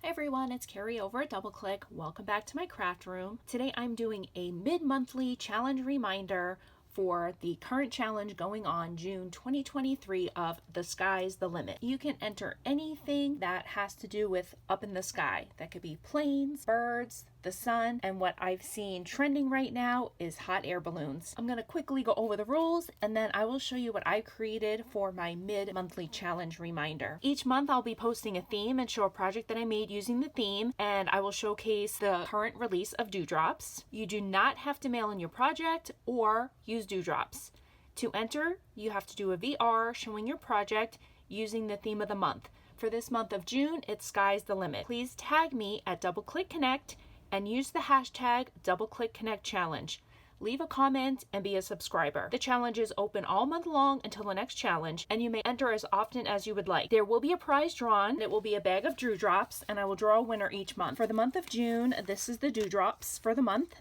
Hi everyone, it's Carrie over at DoubleClick. Welcome back to my craft room. Today I'm doing a mid-monthly challenge reminder for the current challenge going on June 2023 of The Sky's the Limit. You can enter anything that has to do with up in the sky. That could be planes, birds, the sun, and what I've seen trending right now is hot air balloons. I'm going to quickly go over the rules and then I will show you what I created for my mid-monthly challenge reminder. Each month I'll be posting a theme and show a project that I made using the theme, and I will showcase the current release of dewdrops. You do not have to mail in your project or use dewdrops. To enter, you have to do a VR showing your project using the theme of the month. For this month of June, it's Sky's the Limit. Please tag me at DoubleClickConnect and use the hashtag DoubleClickConnectChallenge. Leave a comment and be a subscriber. The challenge is open all month long until the next challenge, and you may enter as often as you would like. There will be a prize drawn. It will be a bag of dewdrops, and I will draw a winner each month. For the month of June, this is the dewdrops for the month.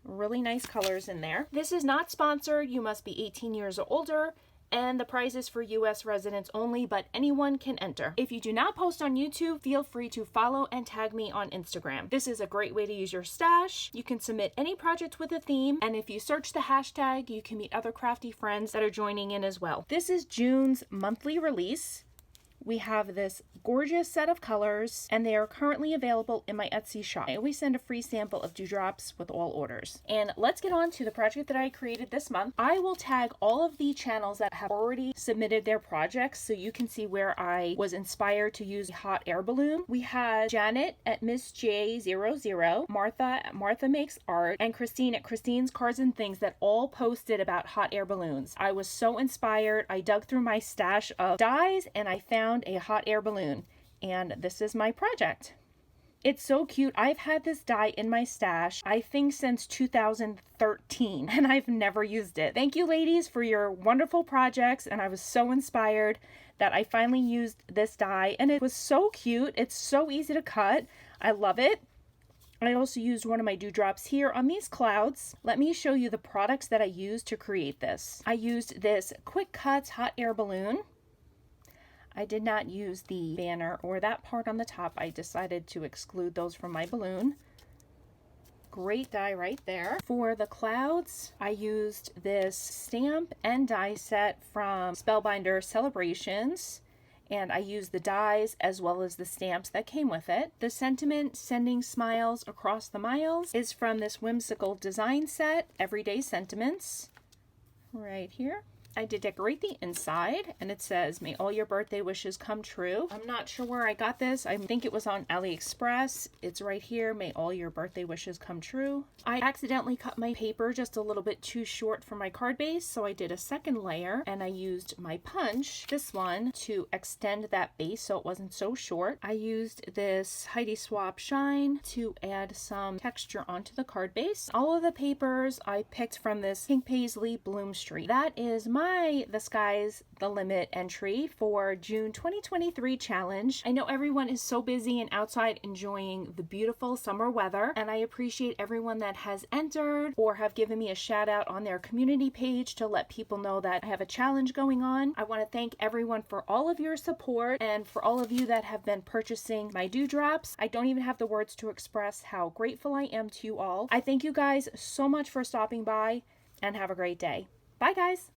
Really nice colors in there. This is not sponsored. You must be 18 years or older, and the prize is for US residents only, but anyone can enter. If you do not post on YouTube, feel free to follow and tag me on Instagram. This is a great way to use your stash. You can submit any project with a theme, and if you search the hashtag, you can meet other crafty friends that are joining in as well. This is June's monthly release. We have this gorgeous set of colors, and they are currently available in my Etsy shop. I always send a free sample of dewdrops with all orders. And let's get on to the project that I created this month. I will tag all of the channels that have already submitted their projects so you can see where I was inspired to use a hot air balloon. We had Janet at Miss J00, Martha at Martha Makes Art, and Christine at Christine's Cards and Things that all posted about hot air balloons. I was so inspired. I dug through my stash of dies and I found a hot air balloon, and this is my project. It's so cute. I've had this die in my stash, I think since 2013, and I've never used it. Thank you ladies for your wonderful projects, and I was so inspired that I finally used this die, and it was so cute. It's so easy to cut. I love it. I also used one of my dewdrops here on these clouds. Let me show you the products that I used to create this. I used this Quick Cuts hot air balloon. I did not use the banner or that part on the top. I decided to exclude those from my balloon. Great die right there. For the clouds, I used this stamp and die set from Spellbinder Celebrations, and I used the dies as well as the stamps that came with it. The sentiment, Sending Smiles Across the Miles, is from this whimsical design set, Everyday Sentiments, right here. I did decorate the inside, and it says, "May all your birthday wishes come true." I'm not sure where I got this. I think it was on AliExpress. It's right here, "May all your birthday wishes come true." I accidentally cut my paper just a little bit too short for my card base, so I did a second layer, and I used my punch, this one, to extend that base so it wasn't so short. I used this Heidi Swapp Shine to add some texture onto the card base. All of the papers I picked from this Pink Paisley Bloom Street. That is my The Sky's the Limit entry for June 2023 challenge. I know everyone is so busy and outside enjoying the beautiful summer weather, and I appreciate everyone that has entered or have given me a shout out on their community page to let people know that I have a challenge going on. I want to thank everyone for all of your support and for all of you that have been purchasing my dewdrops. I don't even have the words to express how grateful I am to you all. I thank you guys so much for stopping by, and have a great day. Bye guys!